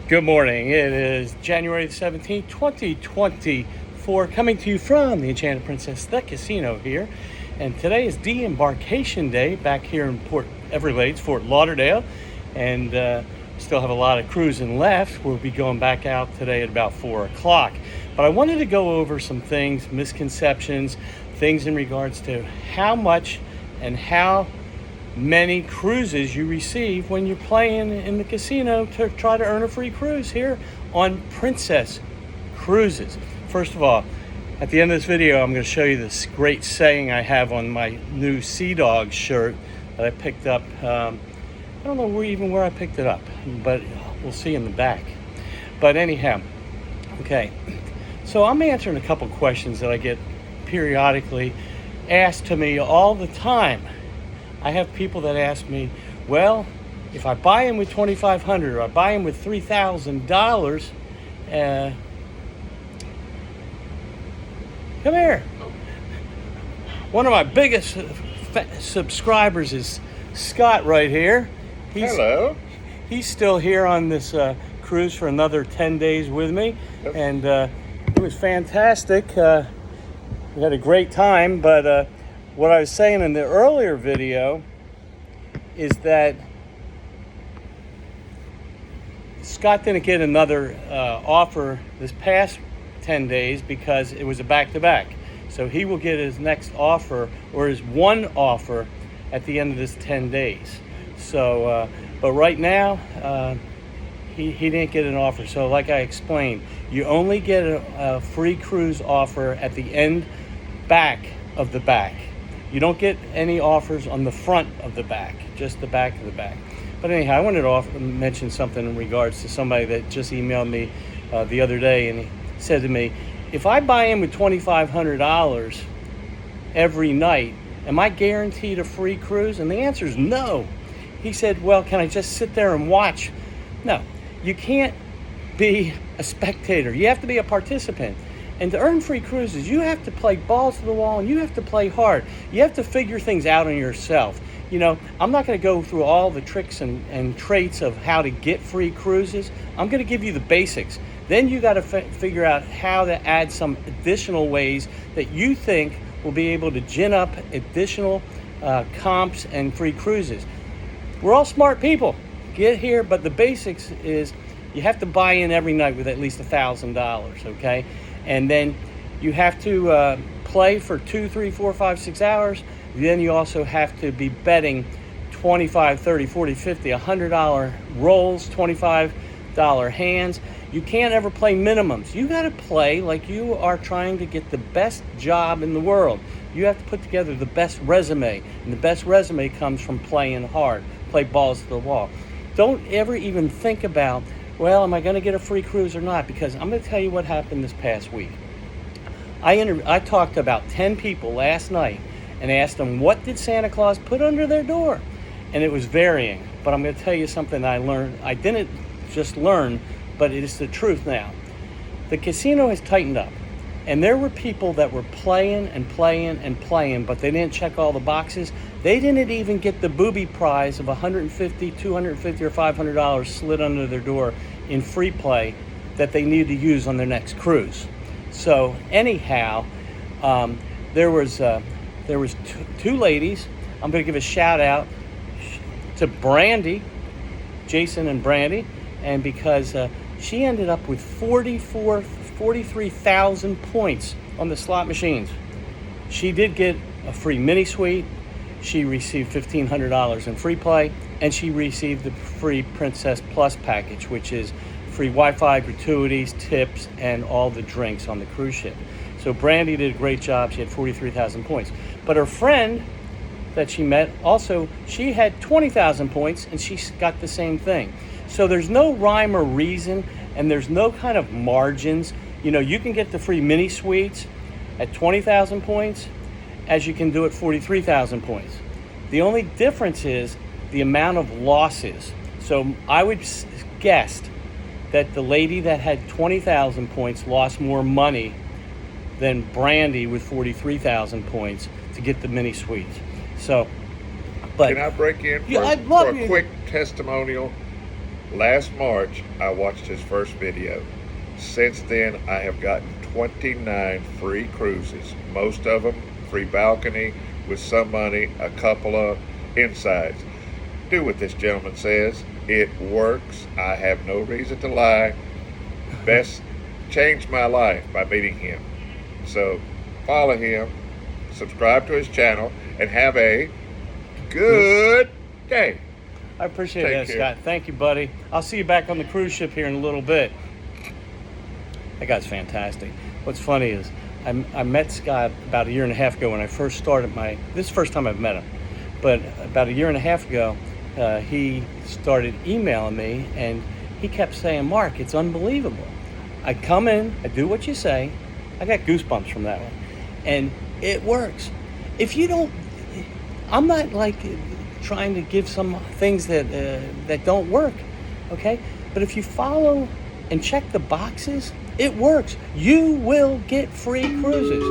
Good morning. It is January the 17th, 2024, coming to you from the Enchanted Princess, the casino here. And today is de-embarkation day back here in Port Everglades, Fort Lauderdale. And still have a lot of cruising left. We'll be going back out today at about 4 o'clock. But I wanted to go over some things, misconceptions, things in regards to how much and how many cruises you receive when you're playing in the casino to try to earn a free cruise here on Princess Cruises. First of all, at the end of this video, I'm going to show you this great saying I have on my new Sea Dog shirt that I picked up. I don't know where I picked it up, but we'll see in the back. But anyhow, okay. So I'm answering a couple questions that I get periodically asked to me all the time. I have people that ask me, well, if I buy him with $2,500 or I buy him with $3,000, come here. One of my biggest subscribers is Scott right here. Hello. He's still here on this cruise for another 10 days with me. Yep. And it was fantastic. We had a great time, but what I was saying in the earlier video is that Scott didn't get another offer this past 10 days because it was a back-to-back. So he will get his next offer, or his one offer, at the end of this 10 days. So, but right now, he didn't get an offer. So like I explained, you only get a free cruise offer at the end back of the back. You don't get any offers on the front of the back, just the back of the back. But anyhow, I wanted to mention something in regards to somebody that just emailed me the other day, and he said to me, if I buy in with $2,500 every night, am I guaranteed a free cruise? And the answer is no. He said, well, can I just sit there and watch? No, you can't be a spectator. You have to be a participant. And to earn free cruises, you have to play balls to the wall and you have to play hard. You have to figure things out on yourself. You know, I'm not going to go through all the tricks and traits of how to get free cruises. I'm going to give you the basics. Then you got to figure out how to add some additional ways that you think will be able to gin up additional comps and free cruises. We're all smart people. Get here, but the basics is you have to buy in every night with at least $1,000, okay? And then you have to play for 2, 3, 4, 5, 6 hours. Then you also have to be betting $25, $30, $40, $50, $100 rolls, $25 hands. You can't ever play minimums. You got to play like you are trying to get the best job in the world. You have to put together the best resume. And the best resume comes from playing hard. Play balls to the wall. Don't ever even think about, well, am I going to get a free cruise or not? Because I'm going to tell you what happened this past week. I talked to about 10 people last night and asked them, what did Santa Claus put under their door? And it was varying. But I'm going to tell you something I learned. I didn't just learn, but it is the truth now. The casino has tightened up. And there were people that were playing and playing and playing, but they didn't check all the boxes. They didn't even get the booby prize of $150, $250, or $500 slid under their door in free play that they need to use on their next cruise. So anyhow, there was two ladies. I'm going to give a shout out to Brandy, Jason and Brandy, and because she ended up with 43,000 points on the slot machines. She did get a free mini suite. She received $1,500 in free play, and she received the free Princess Plus package, which is free Wi-Fi, gratuities, tips, and all the drinks on the cruise ship. So Brandy did a great job. She had 43,000 points. But her friend that she met also, she had 20,000 points, and she got the same thing. So there's no rhyme or reason, and there's no kind of margins. You know, you can get the free mini suites at 20,000 points as you can do at 43,000 points. The only difference is the amount of losses. So I would guess that the lady that had 20,000 points lost more money than Brandy with 43,000 points to get the mini suites. So, but can I break in for, I'd love for a quick testimonial? Last March, I watched his first video. Since then, I have gotten 29 free cruises, most of them free balcony with some money, a couple of insides. Do what this gentleman says. It works. I have no reason to lie. Best changed my life by meeting him. So follow him, subscribe to his channel, and have a good day. I appreciate Take that, care. Scott. Thank you, buddy. I'll see you back on the cruise ship here in a little bit. That guy's fantastic. What's funny is I met Scott about a year and a half ago when I first started this is the first time I've met him. But about a year and a half ago, he started emailing me, and he kept saying, Mark, it's unbelievable. I come in, I do what you say. I got goosebumps from that one. And it works. If you don't, I'm not like trying to give some things that don't work, okay? But if you follow and check the boxes, it works. You will get free cruises.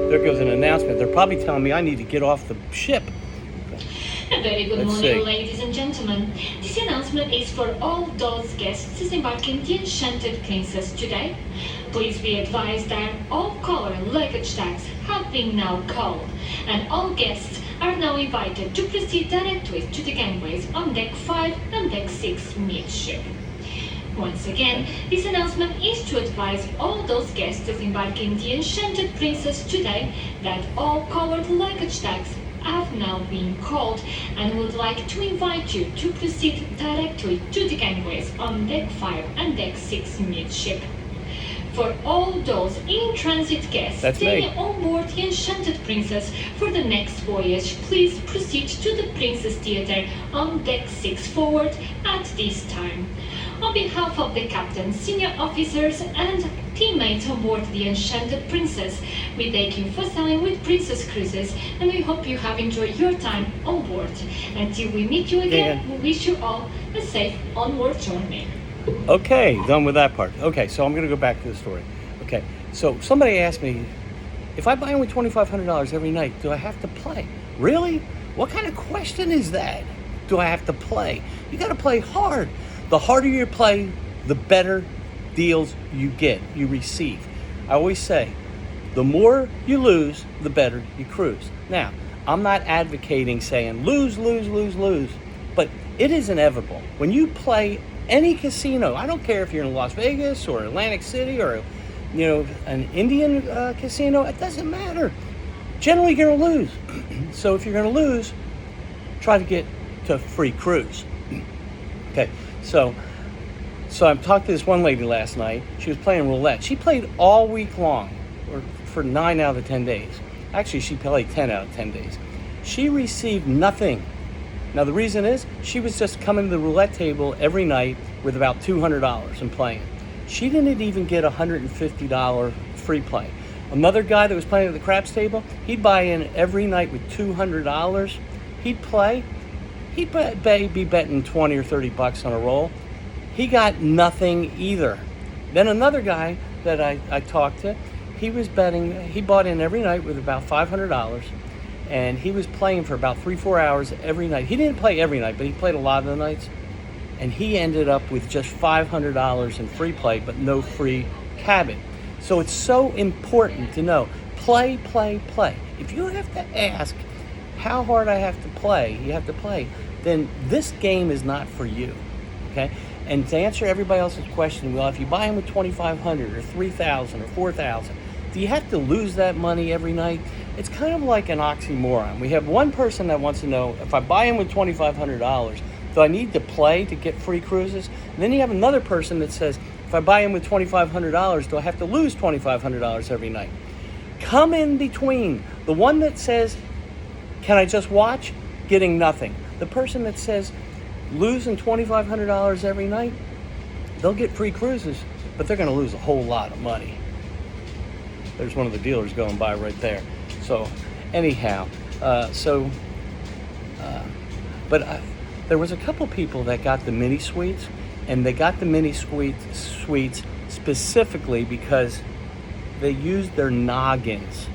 There goes an announcement. They're probably telling me I need to get off the ship. A very good Let's morning, see. ladies and gentlemen. This announcement is for all those guests disembarking the Enchanted Princess today. Please be advised that all color luggage tags have been now called, and all guests are now invited to proceed directly to the gangways on Deck 5 and Deck 6 midship. Once again, this announcement is to advise all those guests disembarking the Enchanted Princess today that all colored luggage tags have now been called and would like to invite you to proceed directly to the gangways on Deck 5 and Deck 6 midship. For all those in-transit guests That's me. staying on board the Enchanted Princess for the next voyage, please proceed to the Princess Theater on Deck 6 forward at this time. On behalf of the captain, senior officers, and teammates on board the Enchanted Princess, we thank you for sailing with Princess Cruises, and we hope you have enjoyed your time on board. Until we meet you again, we wish you all a safe onward journey. Okay, done with that part. Okay, so I'm going to go back to the story. Okay, so somebody asked me, if I buy in with $2,500 every night, do I have to play? Really? What kind of question is that? Do I have to play? You got to play hard. The harder you play, the better deals you get, you receive. I always say, the more you lose, the better you cruise. Now, I'm not advocating saying lose, lose, lose, lose, but it is inevitable. When you play any casino, I don't care if you're in Las Vegas or Atlantic City or, an Indian casino, it doesn't matter. Generally, you're going to lose. So if you're going to lose, try to get to free cruise. Okay, so I talked to this one lady last night. She was playing roulette. She played all week long, or for 9 out of the 10 days. Actually, she played 10 out of 10 days. She received nothing. Now, the reason is she was just coming to the roulette table every night with about $200 and playing. She didn't even get a $150 free play. Another guy that was playing at the craps table, he'd buy in every night with $200. He'd play. He'd be betting 20 or 30 bucks on a roll. He got nothing either. Then another guy that I talked to, he was betting, he bought in every night with about $500, and he was playing for about 3-4 hours every night. He didn't play every night, but he played a lot of the nights, and he ended up with just $500 in free play, but no free cabin. So it's so important to know, play, play, play. If you have to ask how hard I have to play, you have to play, then this game is not for you, okay? And to answer everybody else's question, well, if you buy in with $2,500 or $3,000 or $4,000, do you have to lose that money every night? It's kind of like an oxymoron. We have one person that wants to know, if I buy in with $2,500, do I need to play to get free cruises? And then you have another person that says, if I buy in with $2,500, do I have to lose $2,500 every night? Come in between. The one that says, can I just watch? Getting nothing. The person that says, losing $2,500 every night, they'll get free cruises, but they're going to lose a whole lot of money. There's one of the dealers going by right there. So anyhow, there was a couple people that got the mini suites, and they got the mini suites specifically because they used their noggins.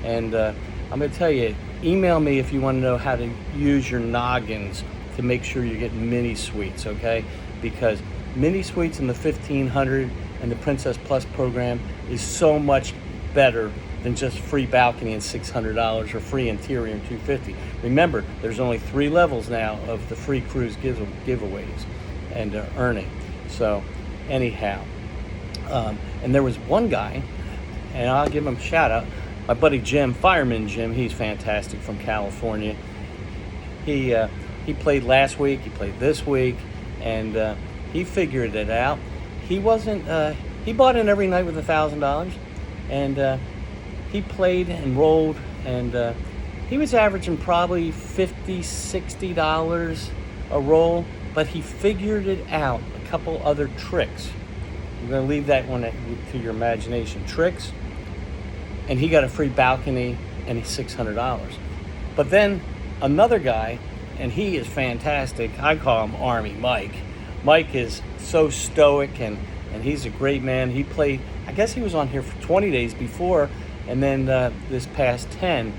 And I'm going to tell you, email me if you want to know how to use your noggins to make sure you're getting mini suites, okay? Because mini suites in the 1500 and the Princess Plus program is so much better than just free balcony and $600 or free interior and $250. Remember, there's only 3 levels now of the free cruise giveaways and earning. So anyhow, and there was one guy, and I'll give him a shout out, my buddy Jim, Fireman Jim. He's fantastic from California. He played last week, he played this week, and he figured it out. He wasn't, he bought in every night with $1,000, and he played and rolled, and he was averaging probably $50, $60 a roll, but he figured it out. A couple other tricks. I'm going to leave that one to your imagination. Tricks, and he got a free balcony and $600. But then another guy, and he is fantastic. I call him Army Mike. Mike is so stoic, and he's a great man. He played, I guess he was on here for 20 days before, and then this past 10,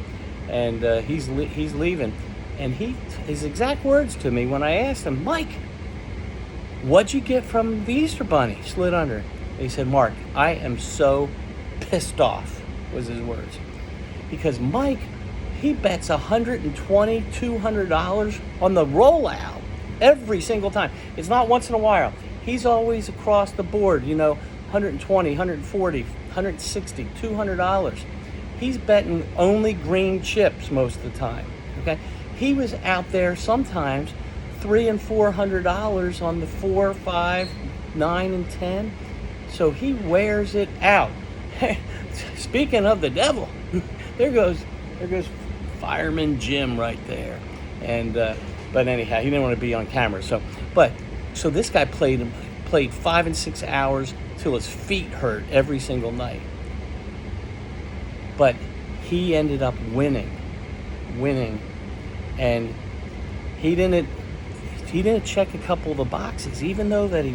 and he's leaving. And his exact words to me when I asked him, Mike, what'd you get from the Easter Bunny slid under? He said, Mark, I am so pissed off, was his words. Because Mike, he bets $120, $200 on the rollout every single time. It's not once in a while. He's always across the board, $120, $140, $160, $200. He's betting only green chips most of the time. Okay, he was out there sometimes $300 and $400 on the 4, 5, 9, and 10. So he wears it out. Speaking of the devil, there goes Fireman Jim right there. And but anyhow, he didn't want to be on camera. So this guy played 5 and 6 hours till his feet hurt every single night. But he ended up winning, and he didn't check a couple of the boxes, even though that he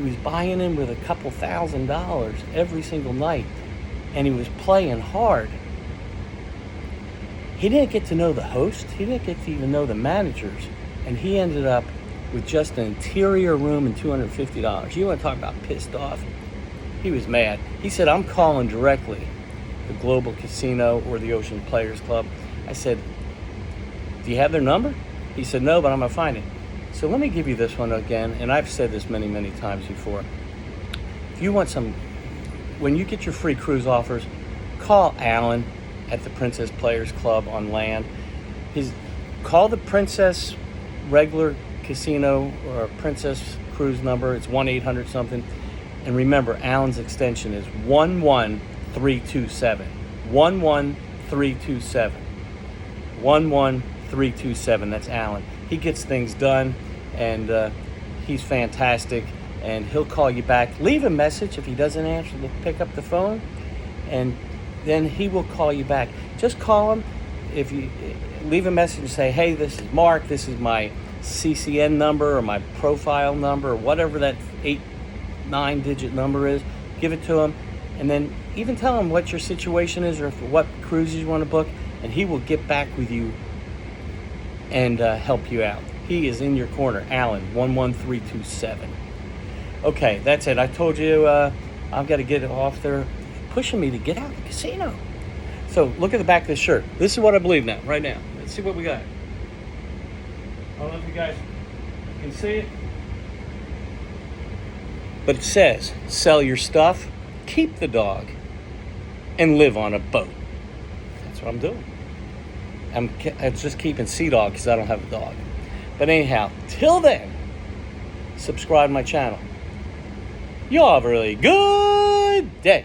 was buying in with a couple $1,000 every single night, and he was playing hard. He didn't get to know the host. He didn't get to even know the managers, and he ended up with just an interior room and $250. You want to talk about pissed off? He was mad. He said, I'm calling directly the Global Casino or the Ocean Players Club. I said, do you have their number? He said, no, but I'm going to find it. So let me give you this one again, and I've said this many, many times before. If you want when you get your free cruise offers, call Alan at the Princess Players Club on land. Call the Princess regular casino or Princess cruise number. It's 1-800 something. And remember, Alan's extension is 11327. 11327. 11327. That's Alan. He gets things done, and he's fantastic. And he'll call you back. Leave a message if he doesn't answer. Pick up the phone, and then he will call you back. Just call him. If you leave a message and say, hey, this is Mark. This is my CCN number or my profile number or whatever that 8-9 digit number is. Give it to him, and then even tell him what your situation is or what cruises you want to book, and he will get back with you and help you out. He is in your corner. Alan, 11327. Okay, that's it. I told you I've got to get off there pushing me to get out of the casino. So look at the back of this shirt. This is what I believe now, right now. Let's see what we got. I don't know if you guys can see it, but it says, sell your stuff, keep the dog, and live on a boat. That's what I'm doing. I'm just keeping Sea Dog because I don't have a dog. But anyhow, till then, subscribe to my channel. You all have a really good day.